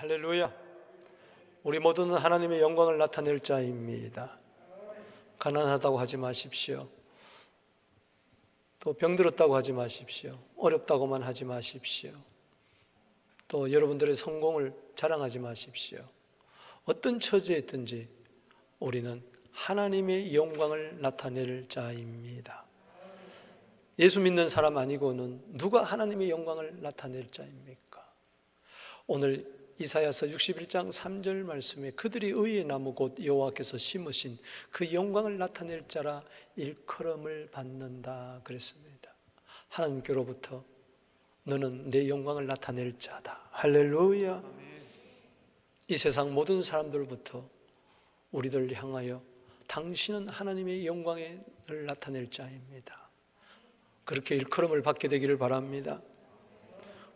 할렐루야. 우리 모두는 하나님의 영광을 나타낼 자입니다. 가난하다고 하지 마십시오. 또 병들었다고 하지 마십시오. 어렵다고만 하지 마십시오. 또 여러분들의 성공을 자랑하지 마십시오. 어떤 처지에 있든지 우리는 하나님의 영광을 나타낼 자입니다. 예수 믿는 사람 아니고는 누가 하나님의 영광을 나타낼 자입니까? 오늘 이사야서 61장 3절 말씀에 그들이 의의 나무 곧 여호와께서 심으신 그 영광을 나타낼 자라 일컬음을 받는다 그랬습니다. 하나님께로부터 너는 내 영광을 나타낼 자다. 할렐루야. 이 세상 모든 사람들부터 우리들 향하여 당신은 하나님의 영광을 나타낼 자입니다. 그렇게 일컬음을 받게 되기를 바랍니다.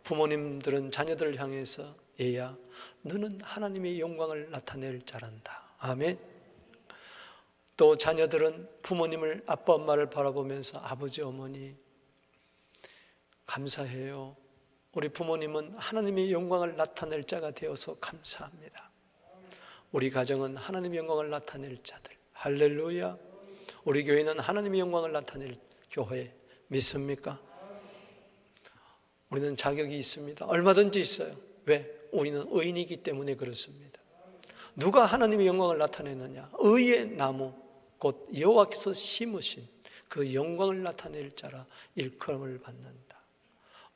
부모님들은 자녀들을 향해서 얘야, 너는 하나님의 영광을 나타낼 자란다. 아멘. 또 자녀들은 부모님을, 아빠 엄마를 바라보면서 아버지 어머니 감사해요. 우리 부모님은 하나님의 영광을 나타낼 자가 되어서 감사합니다. 우리 가정은 하나님의 영광을 나타낼 자들. 할렐루야. 우리 교회는 하나님의 영광을 나타낼 교회. 믿습니까? 우리는 자격이 있습니다. 얼마든지 있어요. 왜? 우리는 의인이기 때문에 그렇습니다. 누가 하나님의 영광을 나타내느냐? 의의 나무 곧 여호와께서 심으신 그 영광을 나타낼 자라 일컬음을 받는다.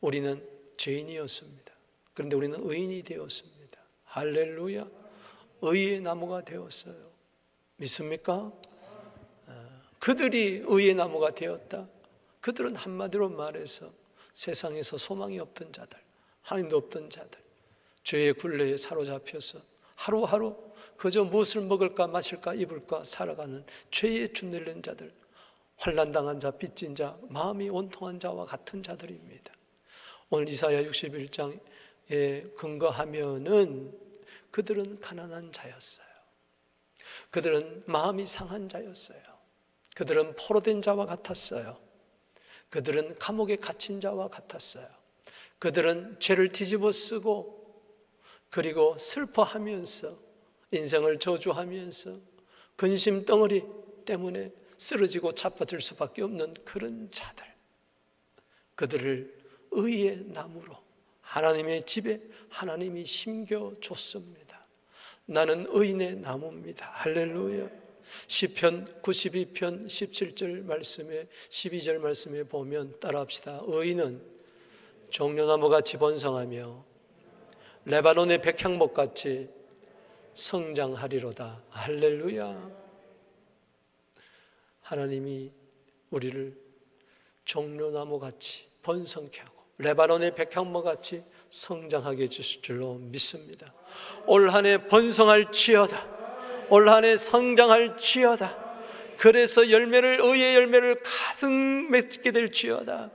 우리는 죄인이었습니다. 그런데 우리는 의인이 되었습니다. 할렐루야. 의의 나무가 되었어요. 믿습니까? 그들이 의의 나무가 되었다. 그들은 한마디로 말해서 세상에서 소망이 없던 자들, 하나님도 없던 자들, 죄의 굴레에 사로잡혀서 하루하루 그저 무엇을 먹을까 마실까 입을까 살아가는 죄에 주눌린 자들, 환난당한 자, 빚진 자, 마음이 온통한 자와 같은 자들입니다. 오늘 이사야 61장에 근거하면은 그들은 가난한 자였어요. 그들은 마음이 상한 자였어요. 그들은 포로된 자와 같았어요. 그들은 감옥에 갇힌 자와 같았어요. 그들은 죄를 뒤집어 쓰고 그리고 슬퍼하면서 인생을 저주하면서 근심 덩어리 때문에 쓰러지고 자빠질 수밖에 없는 그런 자들, 그들을 의의 나무로 하나님의 집에 하나님이 심겨줬습니다. 나는 의인의 나무입니다. 할렐루야. 시편 92편 17절 말씀에 12절 말씀에 보면 따라합시다. 의인은 종려나무같이 번성하며 레바논의 백향목같이 성장하리로다. 할렐루야. 하나님이 우리를 종려나무같이 번성케 하고 레바논의 백향목같이 성장하게 해주실 줄로 믿습니다. 올 한 해 번성할지어다. 올 한 해 성장할지어다. 그래서 의의 열매를 가득 맺게 될지어다.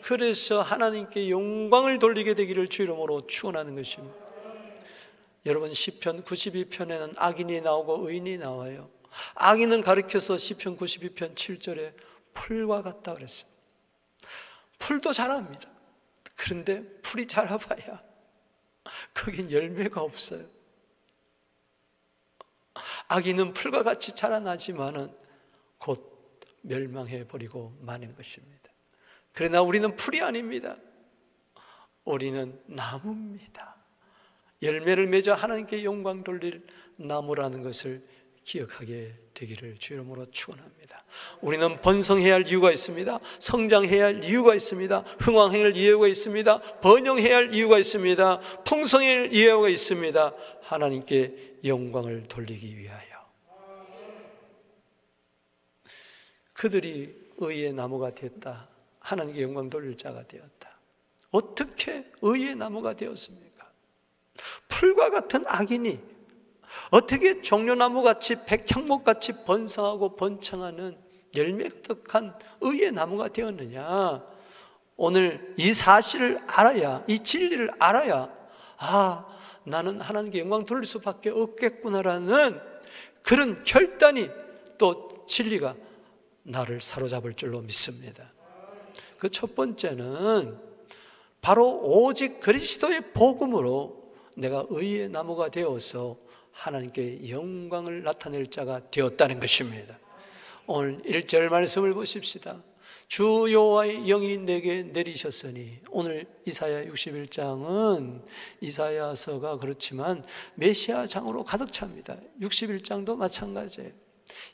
그래서 하나님께 영광을 돌리게 되기를 주 이름으로 축원하는 것입니다. 여러분, 시편 92편에는 악인이 나오고 의인이 나와요. 악인은 가리켜서 시편 92편 7절에 풀과 같다 그랬어요. 풀도 자랍니다. 그런데 풀이 자라봐야 거긴 열매가 없어요. 악인은 풀과 같이 자라나지만은 곧 멸망해버리고 마는 것입니다. 그러나 우리는 풀이 아닙니다. 우리는 나무입니다. 열매를 맺어 하나님께 영광 돌릴 나무라는 것을 기억하게 되기를 주 이름으로 축원합니다. 우리는 번성해야 할 이유가 있습니다. 성장해야 할 이유가 있습니다. 흥왕해야 할 이유가 있습니다. 번영해야 할 이유가 있습니다. 풍성해야 할 이유가 있습니다. 하나님께 영광을 돌리기 위하여. 그들이 의의 나무가 됐다. 하나님께 영광 돌릴 자가 되었다. 어떻게 의의 나무가 되었습니까? 풀과 같은 악인이 어떻게 종려나무같이 백향목같이 번성하고 번창하는 열매 가득한 의의 나무가 되었느냐? 오늘 이 사실을 알아야, 이 진리를 알아야 나는 하나님께 영광 돌릴 수밖에 없겠구나라는 그런 결단이 또 진리가 나를 사로잡을 줄로 믿습니다. 그 첫 번째는 바로 오직 그리스도의 복음으로 내가 의의 나무가 되어서 하나님께 영광을 나타낼 자가 되었다는 것입니다. 오늘 1절 말씀을 보십시다. 주 여호와의 영이 내게 내리셨으니, 오늘 이사야 61장은 이사야서가 그렇지만 메시아장으로 가득 찹니다. 61장도 마찬가지예요.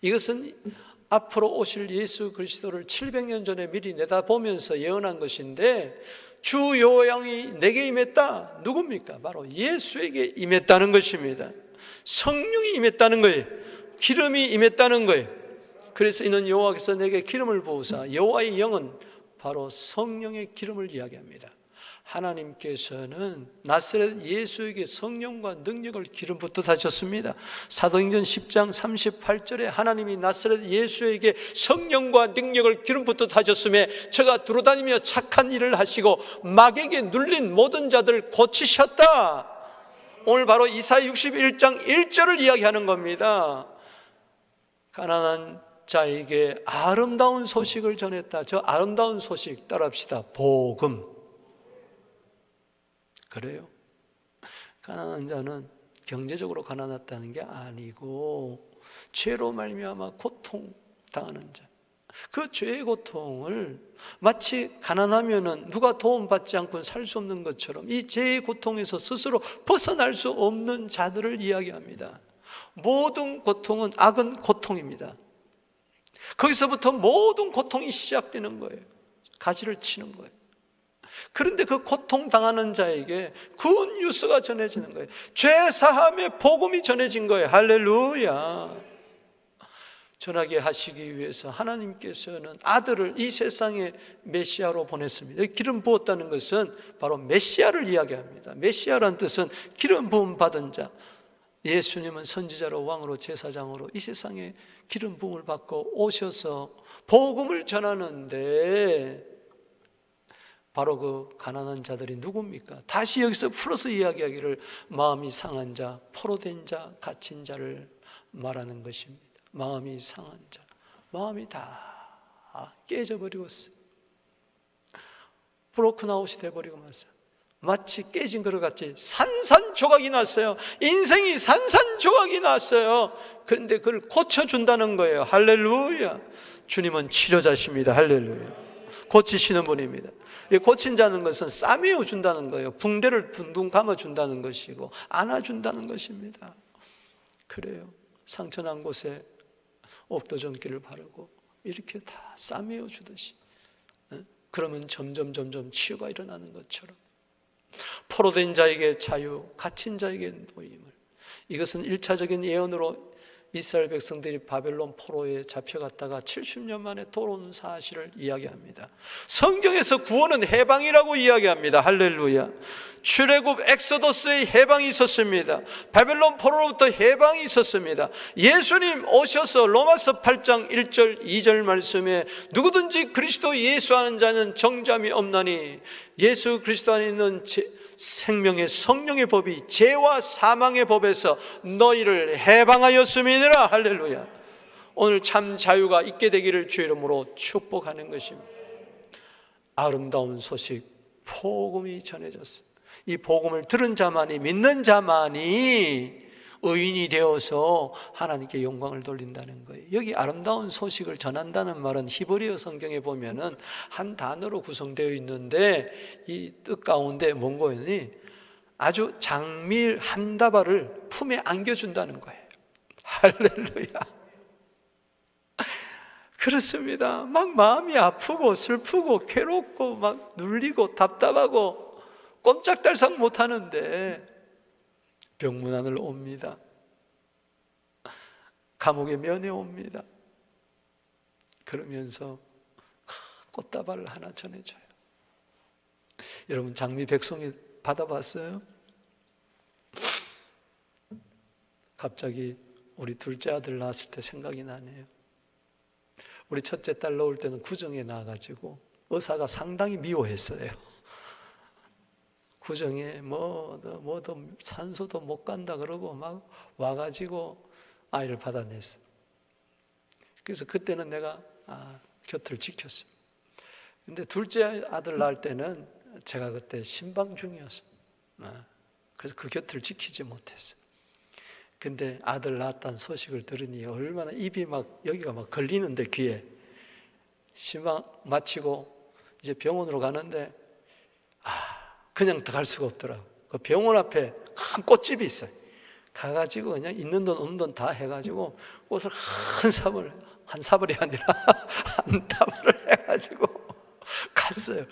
이것은 앞으로 오실 예수 그리스도를 700년 전에 미리 내다보면서 예언한 것인데, 주 여호와의 영이 내게 임했다. 누굽니까? 바로 예수에게 임했다는 것입니다. 성령이 임했다는 거예요. 기름이 임했다는 거예요. 그래서 이는 여호와께서 내게 기름을 부으사, 여호와의 영은 바로 성령의 기름을 이야기합니다. 하나님께서는 나사렛 예수에게 성령과 능력을 기름 붓듯 하셨습니다. 사도행전 10장 38절에 하나님이 나사렛 예수에게 성령과 능력을 기름 붓듯 하셨음에 저가 두루다니며 착한 일을 하시고 마귀에게 눌린 모든 자들을 고치셨다. 오늘 바로 이사야 61장 1절을 이야기하는 겁니다. 가난한 자에게 아름다운 소식을 전했다. 저 아름다운 소식 따라합시다. 복음. 그래요. 가난한 자는 경제적으로 가난했다는 게 아니고 죄로 말미암아 고통당하는 자, 그 죄의 고통을 마치 가난하면은 누가 도움받지 않고 살 수 없는 것처럼 이 죄의 고통에서 스스로 벗어날 수 없는 자들을 이야기합니다. 모든 고통은 악은 고통입니다. 거기서부터 모든 고통이 시작되는 거예요. 가지를 치는 거예요. 그런데 그 고통당하는 자에게 굿 뉴스가 전해지는 거예요. 죄사함의 복음이 전해진 거예요. 할렐루야. 전하게 하시기 위해서 하나님께서는 아들을 이 세상에 메시아로 보냈습니다. 기름 부었다는 것은 바로 메시아를 이야기합니다. 메시아란 뜻은 기름 부음 받은 자. 예수님은 선지자로 왕으로 제사장으로 이 세상에 기름 부음을 받고 오셔서 복음을 전하는데, 바로 그 가난한 자들이 누굽니까? 다시 여기서 풀어서 이야기하기를 마음이 상한 자, 포로된 자, 갇힌 자를 말하는 것입니다. 마음이 상한 자, 마음이 다 깨져버리고 있어요. 브로큰 아웃이 돼버리고 말았어요. 마치 깨진 그릇 같이 산산조각이 났어요. 인생이 산산조각이 났어요. 그런데 그걸 고쳐준다는 거예요. 할렐루야. 주님은 치료자십니다. 할렐루야. 고치시는 분입니다. 고친 자는 것은 싸매어 준다는 거예요. 붕대를 둥둥 감아준다는 것이고 안아준다는 것입니다. 그래요. 상처난 곳에 옥도전기를 바르고 이렇게 다 싸매어 주듯이, 그러면 점점 치유가 일어나는 것처럼 포로된 자에게 자유, 갇힌 자에게 노임을, 이것은 1차적인 예언으로 이스라엘 백성들이 바벨론 포로에 잡혀갔다가 70년 만에 돌아오는 사실을 이야기합니다. 성경에서 구원은 해방이라고 이야기합니다. 할렐루야. 출애굽 엑소더스의 해방이 있었습니다. 바벨론 포로로부터 해방이 있었습니다. 예수님 오셔서 로마서 8장 1절 2절 말씀에 누구든지 그리스도 예수 아는 자는 정죄함이 없나니, 예수 그리스도 안에 있는 생명의 성령의 법이 죄와 사망의 법에서 너희를 해방하였음이니라. 할렐루야. 오늘 참 자유가 있게 되기를 주 이름으로 축복하는 것입니다. 아름다운 소식, 복음이 전해졌어요. 이 복음을 들은 자만이, 믿는 자만이 의인이 되어서 하나님께 영광을 돌린다는 거예요. 여기 아름다운 소식을 전한다는 말은 히브리어 성경에 보면은 한 단어로 구성되어 있는데, 이 뜻 가운데 뭔가니 아주 장밀 한 다발을 품에 안겨준다는 거예요. 할렐루야. 그렇습니다. 막 마음이 아프고 슬프고 괴롭고 막 눌리고 답답하고 꼼짝달싹 못하는데 병문안을 옵니다. 감옥에 면회 옵니다. 그러면서 꽃다발을 하나 전해줘요. 여러분 장미 백송이 받아봤어요? 갑자기 우리 둘째 아들 낳았을 때 생각이 나네요. 우리 첫째 딸 낳을 때는 구정에 나가지고 의사가 상당히 미워했어요. 구정에 뭐도 산소도 못 간다 그러고 막 와가지고 아이를 받아냈어. 그래서 그때는 내가 곁을 지켰어. 근데 둘째 아들 낳을 때는 제가 그때 신방 중이었어. 그래서 그 곁을 지키지 못했어요. 근데 아들 낳았다는 소식을 들으니 얼마나 입이 막 여기가 막 걸리는데 귀에 신방 마치고 이제 병원으로 가는데 그냥 더 갈 수가 없더라고. 그 병원 앞에 큰 꽃집이 있어요. 가가지고 그냥 있는 돈 없는 돈 다 해가지고 꽃을 한 사벌이 아니라 한 다발을 해가지고 갔어요.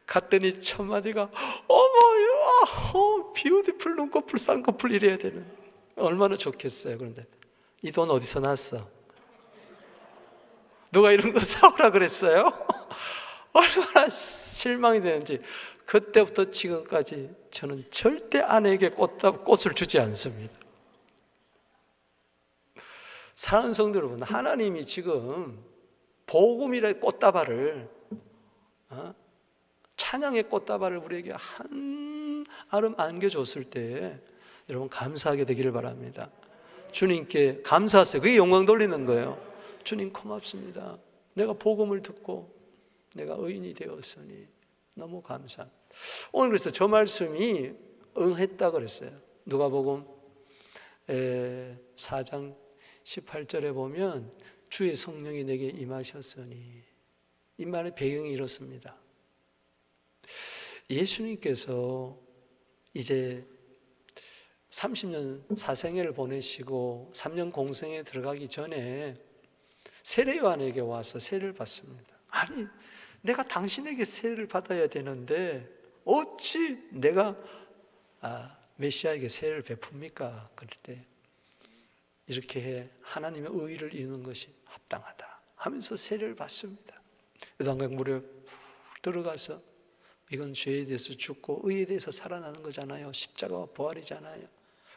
갔더니 첫 마디가 어머, 비오티풀 눈꺼풀 쌍꺼풀 이래야 되는, 얼마나 좋겠어요. 그런데 이 돈 어디서 났어? 누가 이런 거 사오라 그랬어요? 얼마나 실망이 되는지. 그때부터 지금까지 저는 절대 아내에게 꽃을 주지 않습니다. 사랑하는 성도 여러분, 하나님이 지금 복음이라는 꽃다발을, 찬양의 꽃다발을 우리에게 한 아름 안겨줬을 때 여러분 감사하게 되기를 바랍니다. 주님께 감사하세요. 그게 영광 돌리는 거예요. 주님 고맙습니다. 내가 복음을 듣고 내가 의인이 되었으니 너무 감사합니다. 오늘 그래서 저 말씀이 응했다 그랬어요. 누가복음 4장 18절에 보면 주의 성령이 내게 임하셨으니, 이 말의 배경이 이렇습니다. 예수님께서 이제 30년 사생애를 보내시고 3년 공생에 들어가기 전에 세례요한에게 와서 세례를 받습니다. 아니, 내가 당신에게 세례를 받아야 되는데 어찌 내가 메시아에게 세례를 베풉니까? 그럴 때 이렇게 해 하나님의 의를 이루는 것이 합당하다 하면서 세례를 받습니다. 요단강물에 들어가서 이건 죄에 대해서 죽고 의에 대해서 살아나는 거잖아요. 십자가와 부활이잖아요.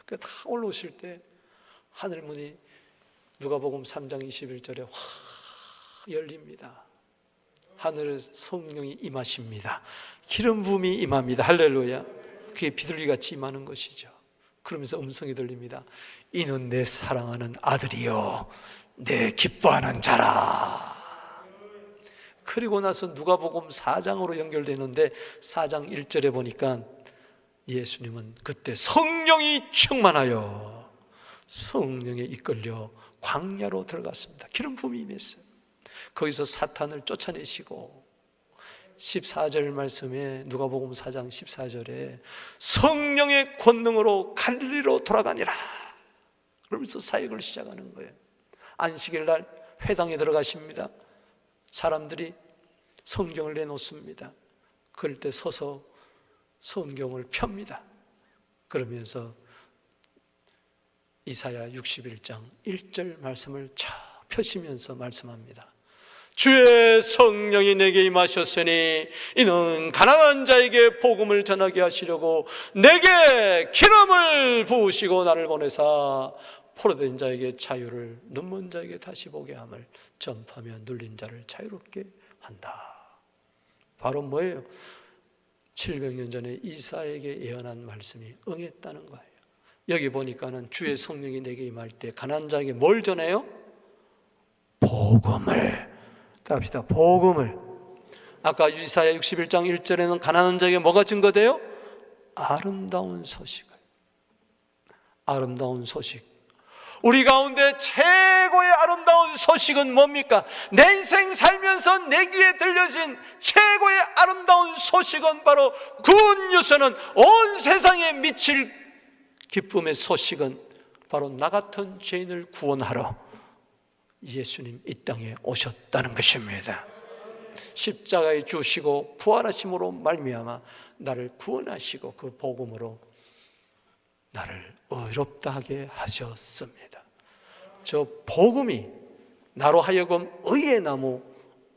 그 다 올라오실 때 하늘문이 누가복음 3장 21절에 확 열립니다. 하늘에 성령이 임하십니다. 기름 부음이 임합니다. 할렐루야. 그게 비둘기같이 임하는 것이죠. 그러면서 음성이 들립니다. 이는 내 사랑하는 아들이요 내 기뻐하는 자라. 그리고 나서 누가복음 4장으로 연결되는데 4장 1절에 보니까 예수님은 그때 성령이 충만하여 성령에 이끌려 광야로 들어갔습니다. 기름 부음이 임했어요. 거기서 사탄을 쫓아내시고 14절 말씀에 누가복음 4장 14절에 성령의 권능으로 갈릴리로 돌아가니라 그러면서 사역을 시작하는 거예요. 안식일 날 회당에 들어가십니다. 사람들이 성경을 내놓습니다. 그럴 때 서서 성경을 펴니다. 그러면서 이사야 61장 1절 말씀을 쫙 펴시면서 말씀합니다. 주의 성령이 내게 임하셨으니 이는 가난한 자에게 복음을 전하게 하시려고 내게 기름을 부으시고 나를 보내사 포로된 자에게 자유를, 눈먼 자에게 다시 보게 함을 전파하며 눌린 자를 자유롭게 한다. 바로 뭐예요? 700년 전에 이사야에게 예언한 말씀이 응했다는 거예요. 여기 보니까는 주의 성령이 내게 임할 때 가난한 자에게 뭘 전해요? 복음을. 갑시다. 복음을. 아까 이사야 61장 1절에는 가난한 자에게 뭐가 증거돼요? 아름다운 소식을. 아름다운 소식. 우리 가운데 최고의 아름다운 소식은 뭡니까? 내 인생 살면서 내 귀에 들려진 최고의 아름다운 소식은 바로 굿뉴스는 온 세상에 미칠 기쁨의 소식은 바로 나 같은 죄인을 구원하러 예수님 이 땅에 오셨다는 것입니다. 십자가에 주시고 부활하심으로 말미암아 나를 구원하시고 그 복음으로 나를 의롭다 하게 하셨습니다. 저 복음이 나로 하여금 의의 나무,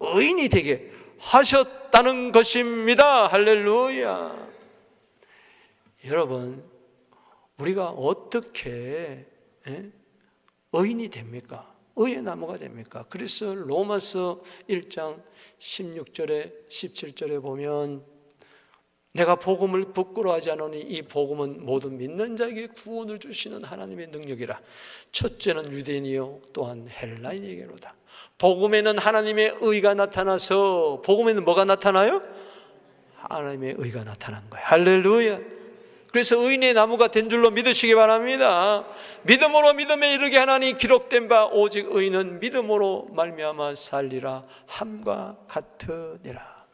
의인이 되게 하셨다는 것입니다. 할렐루야. 여러분, 우리가 어떻게 의인이 됩니까? 의의 나무가 됩니까? 그래서 로마서 1장 16절에 17절에 보면 내가 복음을 부끄러워하지 않으니 이 복음은 모든 믿는 자에게 구원을 주시는 하나님의 능력이라. 첫째는 유대인이요 또한 헬라인에게로다. 복음에는 하나님의 의가 나타나서, 복음에는 뭐가 나타나요? 하나님의 의가 나타난 거예요. 할렐루야. 그래서 의인의 나무가 된 줄로 믿으시기 바랍니다. 믿음으로 믿음에 이르게 하나니 기록된 바 오직 의인은 믿음으로 말미암아 살리라 함과 같으니라.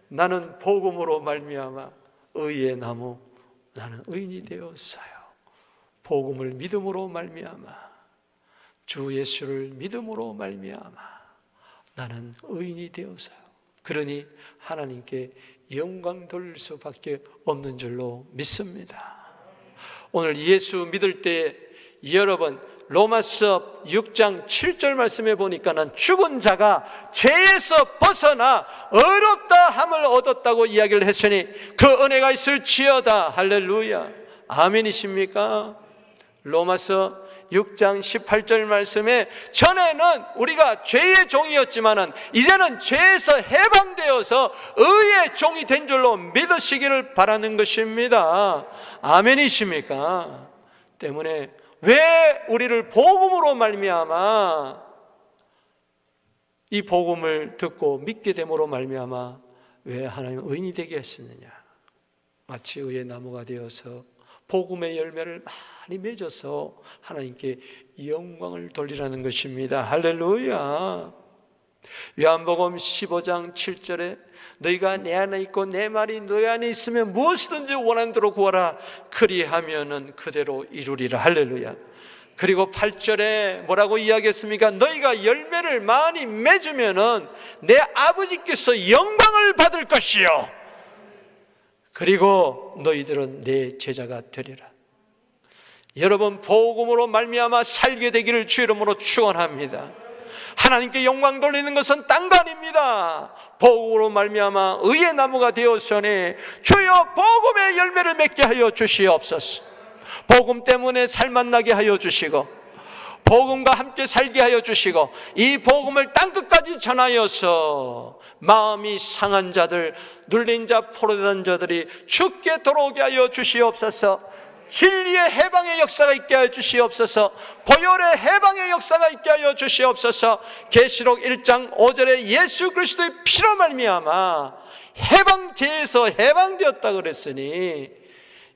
나는 복음으로 말미암아 의의 나무, 나는 의인이 되었어요. 복음을 믿음으로 말미암아, 주 예수를 믿음으로 말미암아 나는 의인이 되었어요. 그러니 하나님께 영광 돌릴 수밖에 없는 줄로 믿습니다. 오늘 예수 믿을 때 여러분 로마서 6장 7절 말씀에 보니까는 죽은 자가 죄에서 벗어나 의롭다 함을 얻었다고 이야기를 했으니 그 은혜가 있을지어다. 할렐루야. 아멘이십니까? 로마서 6장 18절 말씀에 전에는 우리가 죄의 종이었지만은 이제는 죄에서 해방되어서 의의 종이 된 줄로 믿으시기를 바라는 것입니다. 아멘이십니까? 때문에 왜 우리를 복음으로 말미암아 이 복음을 듣고 믿게 됨으로 말미암아 왜 하나님 의인이 되게 했느냐? 마치 의의 나무가 되어서 복음의 열매를 많이 맺어서 하나님께 영광을 돌리라는 것입니다. 할렐루야. 요한복음 15장 7절에 너희가 내 안에 있고 내 말이 너희 안에 있으면 무엇이든지 원하는 대로 구하라 그리하면은 그대로 이루리라. 할렐루야. 그리고 8절에 뭐라고 이야기했습니까? 너희가 열매를 많이 맺으면은 내 아버지께서 영광을 받을 것이요 그리고 너희들은 내 제자가 되리라. 여러분 복음으로 말미암아 살게 되기를 주 이름으로 축원합니다. 하나님께 영광 돌리는 것은 딴 거 아닙니다. 복음으로 말미암아 의의 나무가 되었으니 주여 복음의 열매를 맺게 하여 주시옵소서. 복음 때문에 살맛나게 하여 주시고 복음과 함께 살게 하여 주시고 이 복음을 땅끝까지 전하여서 마음이 상한 자들, 눌린 자, 포로된 자들이 죽게 돌아오게 하여 주시옵소서. 진리의 해방의 역사가 있게 하여 주시옵소서. 보혈의 해방의 역사가 있게 하여 주시옵소서. 계시록 1장 5절에 예수 그리스도의 피로 말미암아 해방죄에서 해방되었다 그랬으니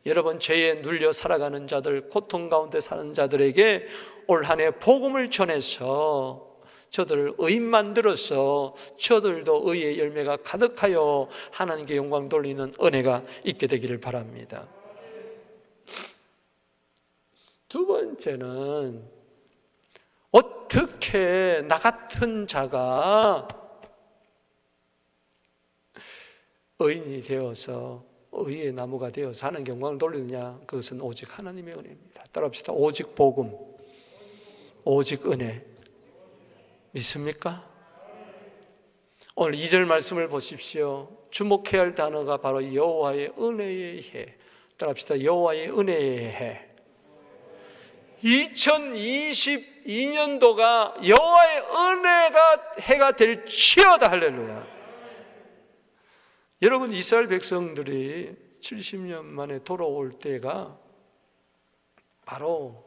여러분 죄에 눌려 살아가는 자들, 고통 가운데 사는 자들에게 올 한 해 복음을 전해서 저들을 의인 만들어서 저들도 의의 열매가 가득하여 하나님께 영광 돌리는 은혜가 있게 되기를 바랍니다. 두 번째는 어떻게 나 같은 자가 의인이 되어서 의의 나무가 되어서 하나님께 영광을 돌리느냐? 그것은 오직 하나님의 은혜입니다. 따라합시다. 오직 복음, 오직 은혜. 믿습니까? 오늘 2절 말씀을 보십시오. 주목해야 할 단어가 바로 여호와의 은혜의 해. 따라합시다. 여호와의 은혜의 해. 2022년도가 여호와의 은혜가 해가 될지어다. 할렐루야. 여러분 이스라엘 백성들이 70년 만에 돌아올 때가 바로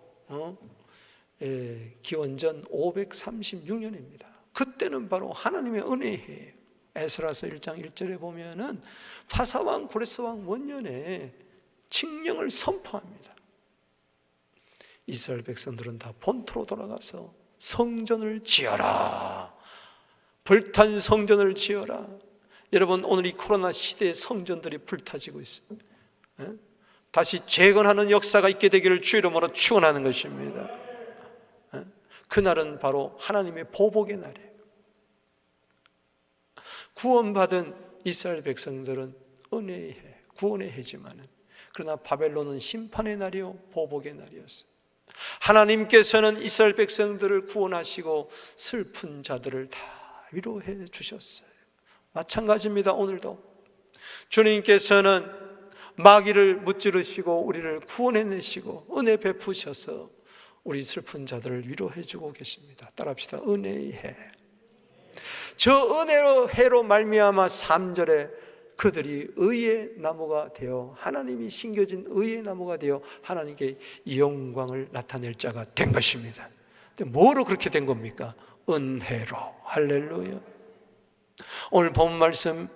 기원전 536년입니다. 그때는 바로 하나님의 은혜의 해예요. 에스라서 1장 1절에 보면은 파사왕 고레스왕 원년에 칙령을 선포합니다. 이스라엘 백성들은 다 본토로 돌아가서 성전을 지어라. 불탄 성전을 지어라. 여러분 오늘 이 코로나 시대에 성전들이 불타지고 있어요. 다시 재건하는 역사가 있게 되기를 주 이름으로 축원하는 것입니다. 그날은 바로 하나님의 보복의 날이에요. 구원받은 이스라엘 백성들은 은혜의 해, 구원의 해지만은 그러나 바벨론은 심판의 날이요 보복의 날이었어요. 하나님께서는 이스라엘 백성들을 구원하시고 슬픈 자들을 다 위로해 주셨어요. 마찬가지입니다. 오늘도 주님께서는 마귀를 무찌르시고 우리를 구원해내시고 은혜 베푸셔서 우리 슬픈 자들을 위로해 주고 계십니다. 따라합시다. 은혜의 해. 저 은혜로 해로 말미암아 3절에 그들이 의의 나무가 되어 하나님이 심겨진 의의 나무가 되어 하나님께 영광을 나타낼 자가 된 것입니다. 근데 뭐로 그렇게 된 겁니까? 은혜로. 할렐루야. 오늘 본 말씀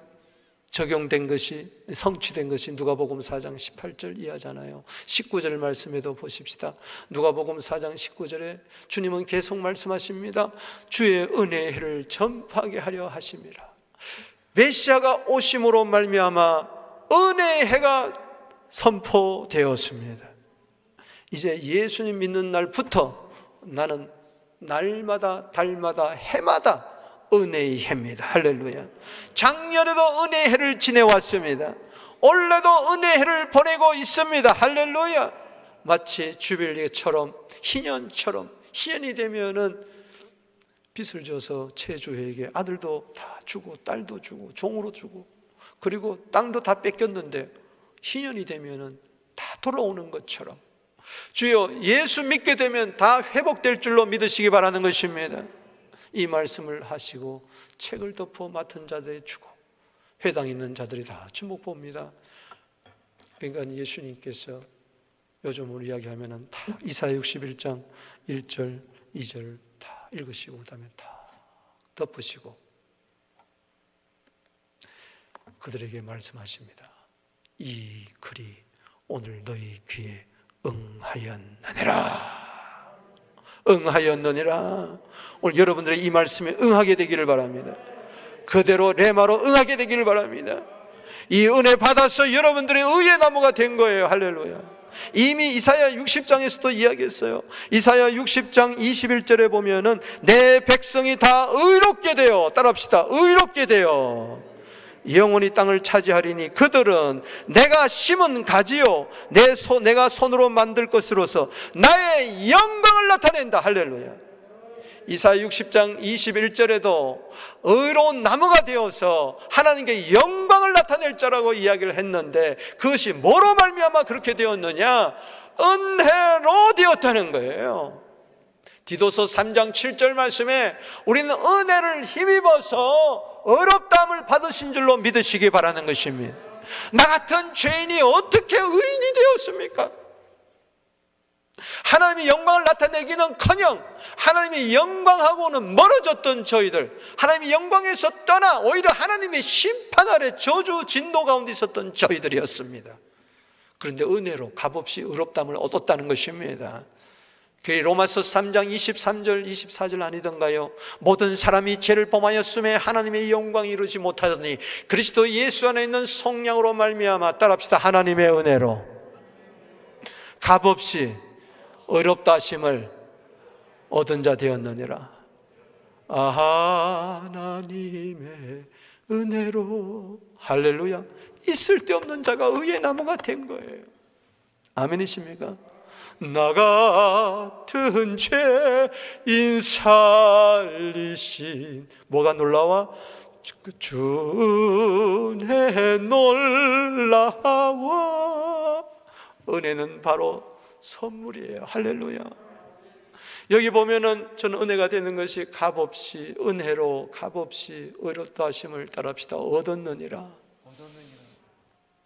적용된 것이, 성취된 것이 누가복음 4장 18절 이하잖아요. 19절 말씀에도 보십시다. 누가복음 4장 19절에 주님은 계속 말씀하십니다. 주의 은혜의 해를 전파하게 하려 하심이라. 메시아가 오심으로 말미암아 은혜의 해가 선포되었습니다. 이제 예수님 믿는 날부터 나는 날마다 달마다 해마다 은혜의 해입니다. 할렐루야. 작년에도 은혜의 해를 지내왔습니다. 올해도 은혜의 해를 보내고 있습니다. 할렐루야. 마치 주빌리처럼, 희년처럼, 희년이 되면은 빚을 져서 채주에게 아들도 다 주고 딸도 주고 종으로 주고 그리고 땅도 다 뺏겼는데 희년이 되면은 다 돌아오는 것처럼 주여 예수 믿게 되면 다 회복될 줄로 믿으시기 바라는 것입니다. 이 말씀을 하시고 책을 덮어 맡은 자들이 주고 회당 있는 자들이 다 주목 봅니다. 그러니까 예수님께서 요즘으로 이야기하면 다 이사야 61장 1절 2절 다 읽으시고 그다음에 다 덮으시고 그들에게 말씀하십니다. 이 글이 오늘 너희 귀에 응하였느니라. 응하였느니라. 오늘 여러분들의 이 말씀에 응하게 되기를 바랍니다. 그대로 레마로 응하게 되기를 바랍니다. 이 은혜 받아서 여러분들의 의의 나무가 된 거예요. 할렐루야. 이미 이사야 60장에서도 이야기했어요. 이사야 60장 21절에 보면은 내 백성이 다 의롭게 되어, 따라합시다. 의롭게 되어 영원히 땅을 차지하리니 그들은 내가 심은 가지요 내가 손으로 만들 것으로서 나의 영광을 나타낸다. 할렐루야. 이사야 60장 21절에도 의로운 나무가 되어서 하나님께 영광을 나타낼 자라고 이야기를 했는데 그것이 뭐로 말미암아 그렇게 되었느냐? 은혜로 되었다는 거예요. 디도서 3장 7절 말씀에 우리는 은혜를 힘입어서 의롭다함을 받으신 줄로 믿으시기 바라는 것입니다. 나 같은 죄인이 어떻게 의인이 되었습니까? 하나님의 영광을 나타내기는커녕 하나님의 영광하고는 멀어졌던 저희들, 하나님의 영광에서 떠나 오히려 하나님의 심판 아래 저주 진노 가운데 있었던 저희들이었습니다. 그런데 은혜로 값없이 의롭다함을 얻었다는 것입니다. 로마서 3장 23절 24절 아니던가요? 모든 사람이 죄를 범하였음에 하나님의 영광이 이루지 못하더니 그리스도 예수 안에 있는 성령으로 말미암아, 따라합시다, 하나님의 은혜로 값없이 의롭다 하심을 얻은 자 되었느니라. 하나님의 은혜로, 할렐루야, 있을 데 없는 자가 의의 나무가 된 거예요. 아멘이십니까? 나 같은 죄인 살리신, 뭐가 놀라워? 주의 놀라워. 은혜는 바로 선물이에요. 할렐루야. 여기 보면은 저는 은혜가 되는 것이 값없이, 은혜로 값없이 의롭다 하심을, 따라합시다, 얻었느니라.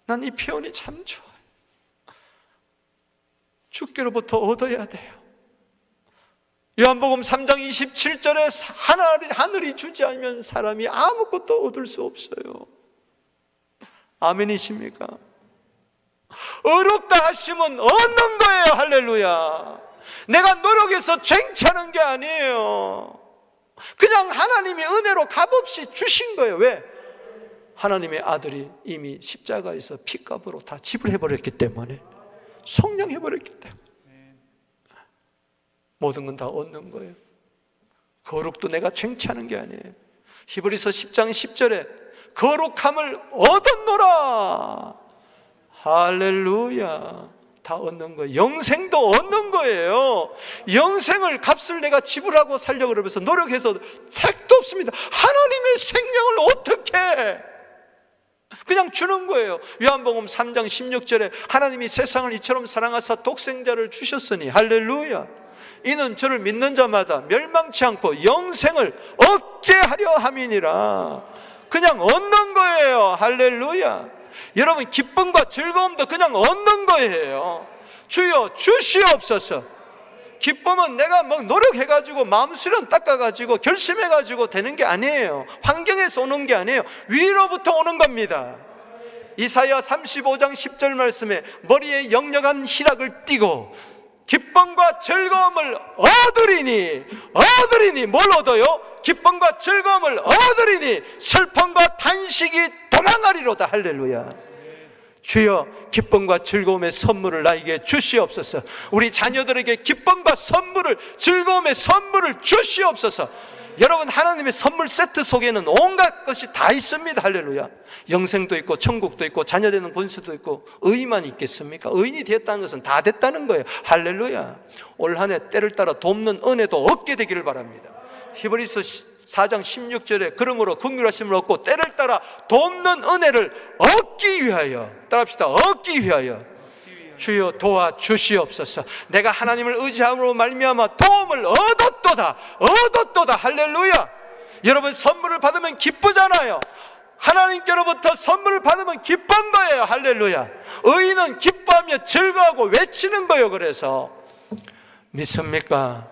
난 이 표현이 참 좋아요. 주께로부터 얻어야 돼요. 요한복음 3장 27절에 하늘이 주지 않으면 사람이 아무것도 얻을 수 없어요. 아멘이십니까? 의롭다 하심은 얻는 거예요. 할렐루야. 내가 노력해서 쟁취하는 게 아니에요. 그냥 하나님이 은혜로 값없이 주신 거예요. 왜? 하나님의 아들이 이미 십자가에서 피값으로 다 지불해버렸기 때문에, 성령해버렸기 때문에 모든 건 다 얻는 거예요. 거룩도 내가 쟁취하는 게 아니에요. 히브리서 10장 10절에 거룩함을 얻었노라. 할렐루야. 다 얻는 거예요. 영생도 얻는 거예요. 영생을, 값을 내가 지불하고 살려고 그러면서 노력해서 택도 없습니다. 하나님의 생명을 어떻게 그냥 주는 거예요. 요한복음 3장 16절에 하나님이 세상을 이처럼 사랑하사 독생자를 주셨으니, 할렐루야, 이는 저를 믿는 자마다 멸망치 않고 영생을 얻게 하려 함이니라. 그냥 얻는 거예요. 할렐루야. 여러분, 기쁨과 즐거움도 그냥 얻는 거예요. 주여 주시옵소서. 기쁨은 내가 뭐 노력해가지고 마음 수련 닦아가지고 결심해가지고 되는 게 아니에요. 환경에서 오는 게 아니에요. 위로부터 오는 겁니다. 이사야 35장 10절 말씀에 머리에 역력한 희락을 띠고 기쁨과 즐거움을 얻으리니 뭘 얻어요? 기쁨과 즐거움을 얻으리니 슬픔과 탄식이 도망하리로다. 할렐루야. 주여, 기쁨과 즐거움의 선물을 나에게 주시옵소서. 우리 자녀들에게 기쁨과 선물을, 즐거움의 선물을 주시옵소서. 여러분, 하나님의 선물 세트 속에는 온갖 것이 다 있습니다. 할렐루야. 영생도 있고 천국도 있고 자녀 되는 권세도 있고. 의만 있겠습니까? 의인이 되었다는 것은 다 됐다는 거예요. 할렐루야. 올 한 해 때를 따라 돕는 은혜도 얻게 되기를 바랍니다. 히브리서 4장 16절에 그러므로 긍휼하심을 얻고 때를 따라 돕는 은혜를 얻기 위하여, 따라합시다. 얻기 위하여 주여 도와주시옵소서. 내가 하나님을 의지함으로 말미암아 도움을 얻었도다. 할렐루야. 여러분, 선물을 받으면 기쁘잖아요. 하나님께로부터 선물을 받으면 기쁜 거예요. 할렐루야. 의인은 기뻐하며 즐거워하고 외치는 거예요. 그래서 믿습니까?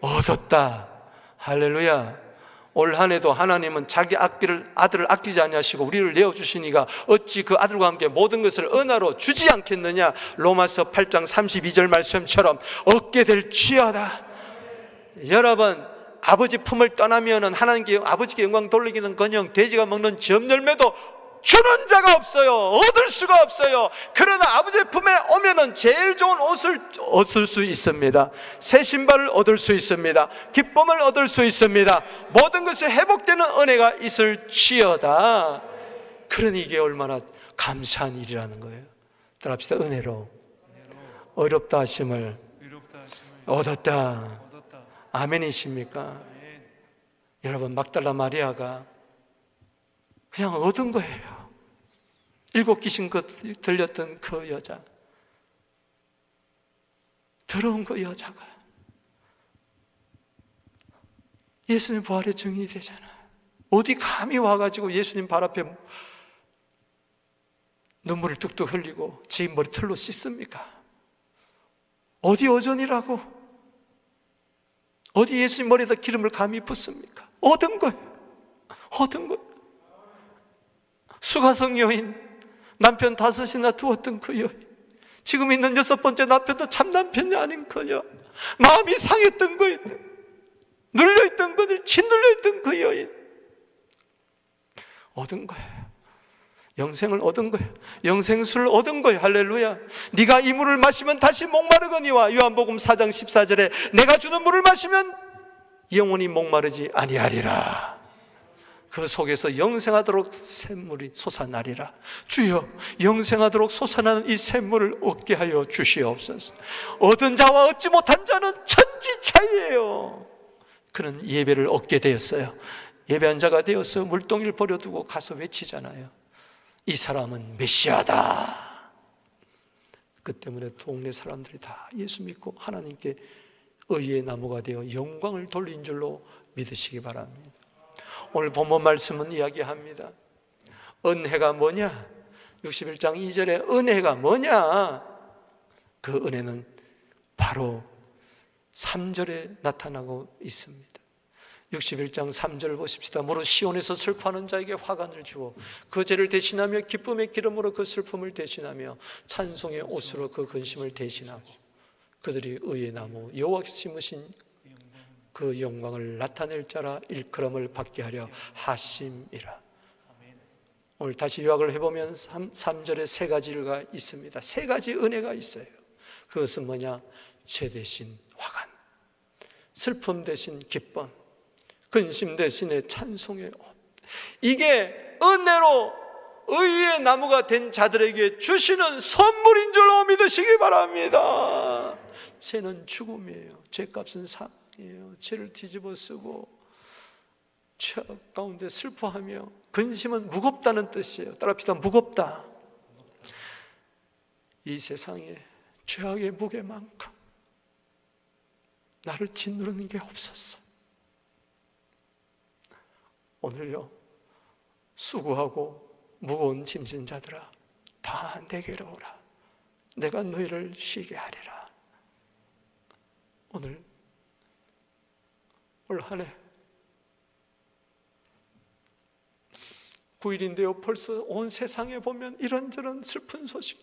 얻었다. 할렐루야. 올 한 해도 하나님은 자기 아들을 아끼지 아니하시고 우리를 내어주시니가 어찌 그 아들과 함께 모든 것을 은혜로 주지 않겠느냐. 로마서 8장 32절 말씀처럼 얻게 될지어다. 여러분, 아버지 품을 떠나면은 하나님께 아버지께 영광 돌리기는커녕 돼지가 먹는 점열매도 주는 자가 없어요. 얻을 수가 없어요. 그러나 아버지의 품에 오면은 제일 좋은 옷을 얻을 수 있습니다. 새 신발을 얻을 수 있습니다. 기쁨을 얻을 수 있습니다. 모든 것이 회복되는 은혜가 있을지어다. 그러니 이게 얼마나 감사한 일이라는 거예요. 따라합시다. 은혜로 어렵다 하심을 얻었다. 아멘이십니까? 여러분, 막달라 마리아가 그냥 얻은 거예요. 7 귀신 들렸던 그 여자, 더러운 그 여자가 예수님 부활의 증인이 되잖아요. 어디 감히 와가지고 예수님 발 앞에 눈물을 뚝뚝 흘리고 제 머리털로 씻습니까? 어디 오전이라고? 어디 예수님 머리에다 기름을 감히 붓습니까? 얻은 거예요. 얻은 거예요. 수가성 여인, 남편 5이나 두었던 그 여인, 지금 있는 6번째 남편도 참 남편이 아닌커녕 마음이 상했던 그 여인, 눌려있던 것을 짓눌려있던 그 여인, 얻은 거예요. 영생을 얻은 거예요. 영생수를 얻은 거예요. 할렐루야. 네가 이 물을 마시면 다시 목마르거니와 요한복음 4장 14절에 내가 주는 물을 마시면 영원히 목마르지 아니하리라. 그 속에서 영생하도록 샘물이 솟아나리라. 주여, 영생하도록 솟아나는 이 샘물을 얻게 하여 주시옵소서. 얻은 자와 얻지 못한 자는 천지 차이예요. 그런 예배를 얻게 되었어요. 예배한 자가 되어서 물동이를 버려두고 가서 외치잖아요. 이 사람은 메시아다. 그 때문에 동네 사람들이 다 예수 믿고 하나님께 의의 나무가 되어 영광을 돌린 줄로 믿으시기 바랍니다. 오늘 본문 말씀은 이야기합니다. 은혜가 뭐냐? 61장 2절에 은혜가 뭐냐? 그 은혜는 바로 3절에 나타나고 있습니다. 61장 3절 보십시다. 무릇 시온에서 슬퍼하는 자에게 화관을 주어 그 죄를 대신하며 기쁨의 기름으로 그 슬픔을 대신하며 찬송의 옷으로 그 근심을 대신하고 그들이 의의 나무 여호와께서 심으신 그 영광을 나타낼 자라 일컬음을 받게 하려 하심이라. 오늘 다시 요약을 해보면 3절에 3가지가 있습니다. 3가지 은혜가 있어요. 그것은 뭐냐? 죄 대신 화관, 슬픔 대신 기쁨, 근심 대신에 찬송의 옷. 이게 은혜로 의의 나무가 된 자들에게 주시는 선물인 줄로 믿으시기 바랍니다. 죄는 죽음이에요. 죄값은 사망이에요. 죄를 뒤집어 쓰고 죄 가운데 슬퍼하며, 근심은 무겁다는 뜻이에요. 따라합시다. 무겁다. 이 세상에 죄악의 무게만큼 나를 짓누르는 게 없었어. 오늘요, 수고하고 무거운 짐진 자들아, 다 내게로 오라. 내가 너희를 쉬게 하리라. 오늘 올 한 해 9일인데요. 벌써 온 세상에 보면 이런저런 슬픈 소식.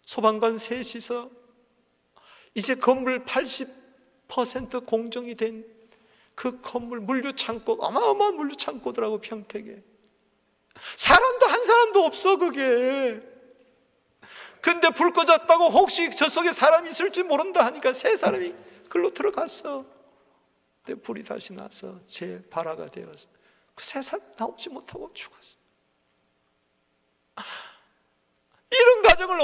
소방관 셋이서 이제 건물 80% 공정이 된 그 건물 물류창고, 어마어마한 물류창고더라고. 평택에 사람도 한 사람도 없어. 그게 근데 불 꺼졌다고 혹시 저 속에 사람이 있을지 모른다 하니까 세 사람이 글로 들어갔어. 근데 불이 다시 나서 재발화가 되어서 그 세 사람 나오지 못하고 죽었어. 이런 가정을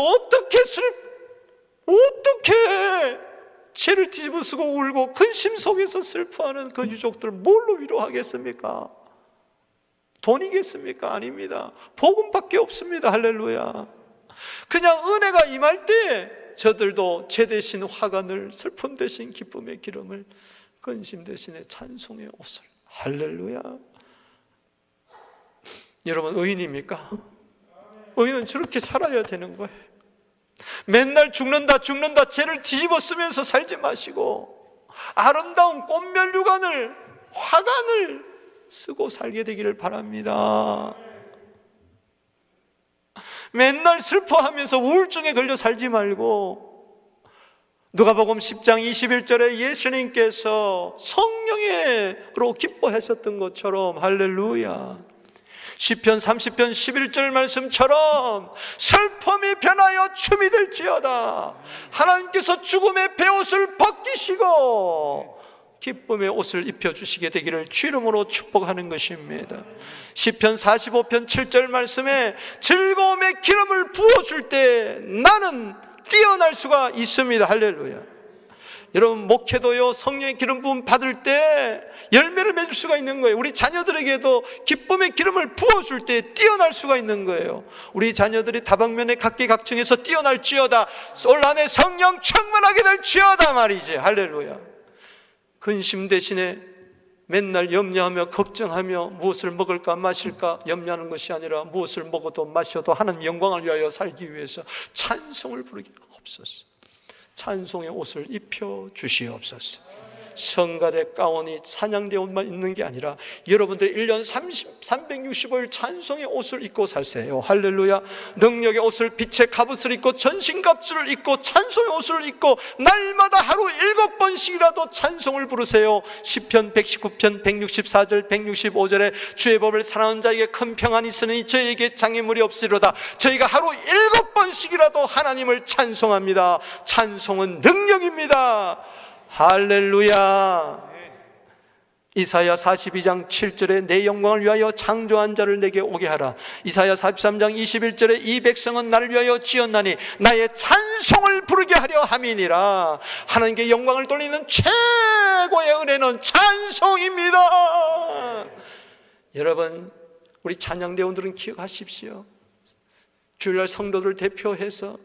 어떻게 죄를 뒤집어 쓰고 울고 근심 속에서 슬퍼하는 그 유족들 뭘로 위로하겠습니까? 돈이겠습니까? 아닙니다. 복음밖에 없습니다. 할렐루야. 그냥 은혜가 임할 때 저들도 죄 대신 화관을, 슬픔 대신 기쁨의 기름을, 근심 대신에 찬송의 옷을. 할렐루야. 여러분, 의인입니까? 의인은 저렇게 살아야 되는 거예요. 맨날 죽는다 죄를 뒤집어 쓰면서 살지 마시고 아름다운 꽃면류관을, 화관을 쓰고 살게 되기를 바랍니다. 맨날 슬퍼하면서 우울증에 걸려 살지 말고, 누가복음 10장 21절에 예수님께서 성령으로 기뻐하셨던 것처럼, 할렐루야, 시편 30편 11절 말씀처럼 슬픔이 변하여 춤이 될지어다. 하나님께서 죽음의 베옷을 벗기시고 기쁨의 옷을 입혀주시게 되기를 주 이름으로 축복하는 것입니다. 시편 45편 7절 말씀에 즐거움의 기름을 부어줄 때 나는 뛰어날 수가 있습니다. 할렐루야. 여러분, 목회도요, 성령의 기름 부음 받을 때 열매를 맺을 수가 있는 거예요. 우리 자녀들에게도 기쁨의 기름을 부어줄 때 뛰어날 수가 있는 거예요. 우리 자녀들이 다방면에 각계각층에서 뛰어날지어다. 올 한 해 성령 충만하게 될지어다 말이지. 할렐루야. 근심 대신에 맨날 염려하며 걱정하며 무엇을 먹을까 마실까 염려하는 것이 아니라 무엇을 먹어도 마셔도 하나님 영광을 위하여 살기 위해서 찬송을 부르게 없었어. 찬송의 옷을 입혀 주시옵소서. 성가대 가운이 찬양대 옷만 입는 게 아니라 여러분들 1년 365일 찬송의 옷을 입고 사세요. 할렐루야. 능력의 옷을, 빛의 갑옷을 입고 전신갑주를 입고 찬송의 옷을 입고 날마다 하루 7번씩이라도 찬송을 부르세요. 시편 119편 164절 165절에 주의 법을 사랑하는 자에게 큰 평안이 있으니 저에게 장애물이 없으리로다. 저희가 하루 7번씩이라도 하나님을 찬송합니다. 찬송은 능력입니다. 할렐루야. 이사야 42장 7절에 내 영광을 위하여 창조한 자를 내게 오게 하라. 이사야 43장 21절에 이 백성은 나를 위하여 지었나니 나의 찬송을 부르게 하려 함이니라. 하나님께 영광을 돌리는 최고의 은혜는 찬송입니다. 여러분, 우리 찬양대원들은 기억하십시오. 주일날 성도들 대표해서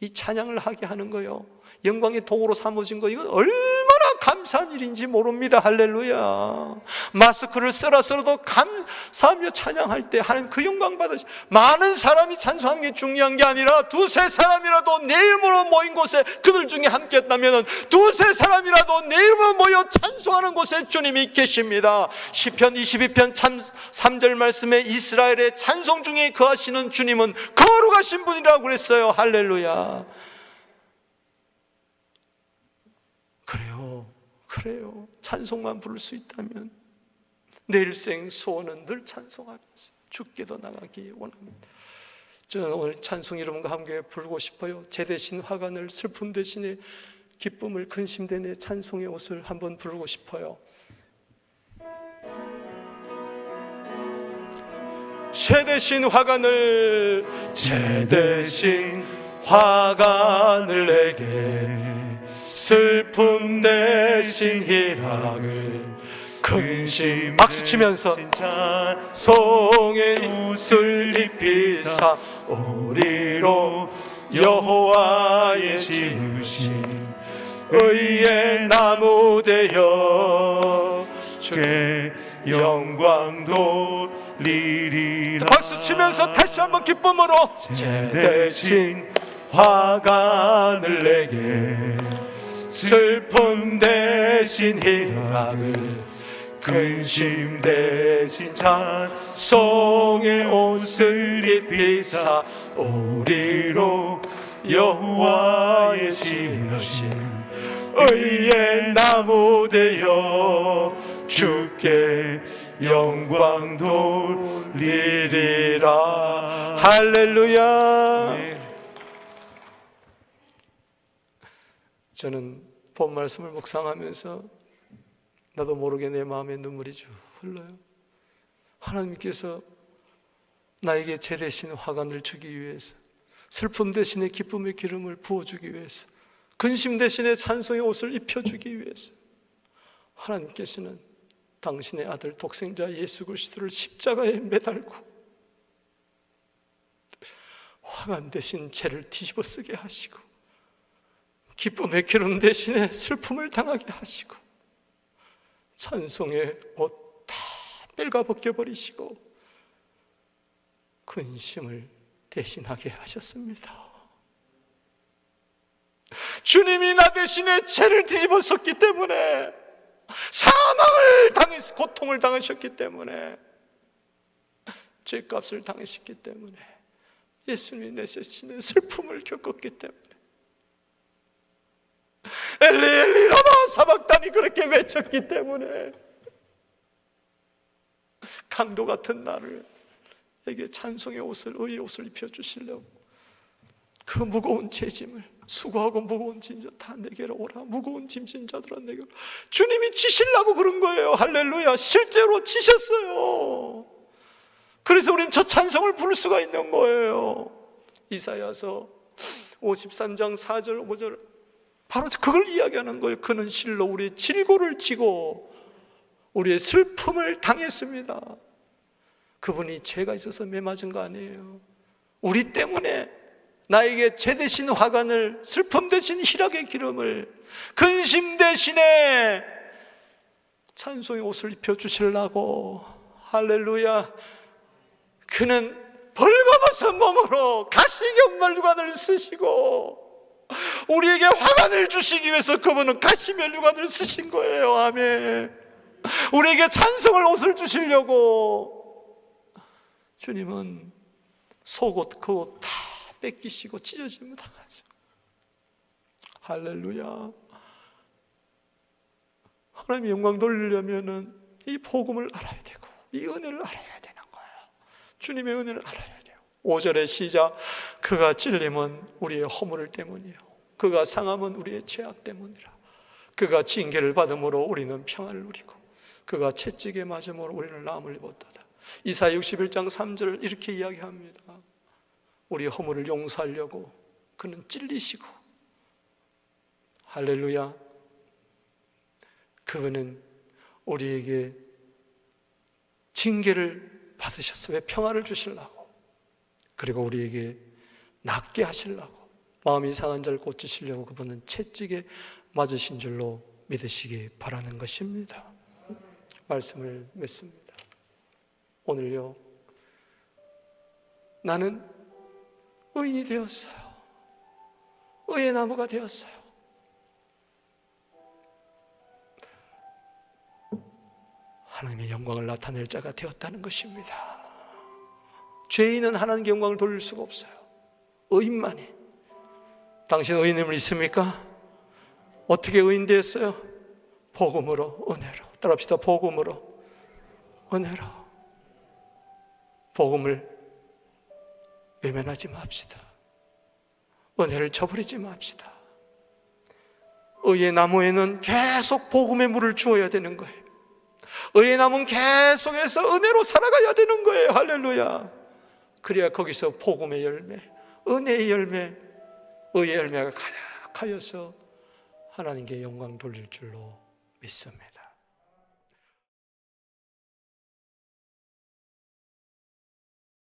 이 찬양을 하게 하는 거예요. 영광의 도구로 삼아진 거, 이건 얼마나 감사한 일인지 모릅니다. 할렐루야. 마스크를 쓰라서도 감사하며 찬양할 때 하나님 그 영광 받으시. 많은 사람이 찬송하는 게 중요한 게 아니라 두세 사람이라도 내 이름으로 모인 곳에, 그들 중에 함께 했다면 두세 사람이라도 내 이름으로 모여 찬송하는 곳에 주님이 계십니다. 시편 22편 3절 말씀에 이스라엘의 찬송 중에 거하시는 주님은 거룩하신 분이라고 그랬어요. 할렐루야. 그래요. 찬송만 부를 수 있다면 내 일생 소원은 늘 찬송하면서 죽게도 나가기 원합니다. 저는 오늘 찬송 여러분과 함께 부르고 싶어요. 죄 대신 화관을, 슬픔 대신에 기쁨을, 근심 대신에 찬송의 옷을 한번 부르고 싶어요. 죄 대신 화관을, 죄 대신 화관을 내게, 슬픔 대신 희락을, 근심 박수 치면서 찬송의 옷을 입히사 우리로 여호와의 심으신 의의 나무 되어 주의 영광 돌리리라. 박수 치면서 다시 한번 기쁨으로, 죄 대신 화관을 내게, 슬픔 대신 희락을, 근심 대신 찬송의 옷을 입히사 우리로 여호와의 지으신 의의 나무 되어 주께 영광 돌리리라. 할렐루야. 네. 저는 본 말씀을 묵상하면서 나도 모르게 내 마음에 눈물이 쭉 흘러요. 하나님께서 나에게 제 대신 화관을 주기 위해서, 슬픔 대신에 기쁨의 기름을 부어주기 위해서, 근심 대신에 찬송의 옷을 입혀주기 위해서 하나님께서는 당신의 아들 독생자 예수 그리스도를 십자가에 매달고 화관 대신 죄를 뒤집어 쓰게 하시고, 기쁨의 기름 대신에 슬픔을 당하게 하시고, 찬송의 옷 다 뺄가벗겨버리시고 근심을 대신하게 하셨습니다. 주님이 나 대신에 죄를 뒤집어 썼기 때문에, 사망을 당해서 고통을 당하셨기 때문에, 죄값을 당하셨기 때문에, 예수님이 내 대신에 슬픔을 겪었기 때문에, 엘리 엘리 라마 사박단이 그렇게 외쳤기 때문에, 강도 같은 나를 에게 찬송의 옷을, 의의 옷을 입혀주시려고 그 무거운 죄짐을, 수고하고 무거운 짐 다 내게로 오라, 무거운 짐진 자들아 내게로, 주님이 지시려고 그런 거예요. 할렐루야. 실제로 지셨어요. 그래서 우린 저 찬송을 부를 수가 있는 거예요. 이사야서 53장 4절 5절 바로 그걸 이야기하는 거예요. 그는 실로 우리의 질고를 지고 우리의 슬픔을 당했습니다. 그분이 죄가 있어서 매맞은 거 아니에요. 우리 때문에 나에게 죄 대신 화관을, 슬픔 대신 희락의 기름을, 근심 대신에 찬송의 옷을 입혀주시려고. 할렐루야. 그는 벌거벗은 몸으로 가시경 면류관을 쓰시고 우리에게 화관을 주시기 위해서 그분은 가시 면류관을 쓰신 거예요. 아멘. 우리에게 찬송을 옷을 주시려고 주님은 속옷 그 옷 다 뺏기시고 찢어짐을 당하죠. 할렐루야. 하나님의 영광 돌리려면은 이 복음을 알아야 되고 이 은혜를 알아야 되는 거예요. 주님의 은혜를 알아야 돼요. 5절의 시작, 그가 찔림은 우리의 허물 때문이요 그가 상함은 우리의 죄악 때문이라. 그가 징계를 받음으로 우리는 평안을 누리고 그가 채찍에 맞음으로 우리는 나음을 입었도다. 이사야 61장 3절 이렇게 이야기합니다. 우리 허물을 용서하려고 그는 찔리시고, 할렐루야, 그분은 우리에게 징계를 받으셨어요. 왜? 평화를 주시려고, 그리고 우리에게 낫게 하시려고, 마음이 상한 자를 고치시려고 그분은 채찍에 맞으신 줄로 믿으시기 바라는 것입니다. 말씀을 맺습니다. 오늘요, 나는 의인이 되었어요. 의의 나무가 되었어요. 하나님의 영광을 나타낼 자가 되었다는 것입니다. 죄인은 하나님의 영광을 돌릴 수가 없어요. 의인만이. 당신 의인을 믿습니까? 어떻게 의인 되었어요? 복음으로, 은혜로. 따라합시다. 복음으로, 은혜로. 복음을 외면하지 맙시다. 은혜를 저버리지 맙시다. 의의 나무에는 계속 복음의 물을 주어야 되는 거예요. 의의 나무는 계속해서 은혜로 살아가야 되는 거예요. 할렐루야. 그래야 거기서 복음의 열매, 은혜의 열매, 의의 열매가 가득하여서 하나님께 영광 돌릴 줄로 믿습니다.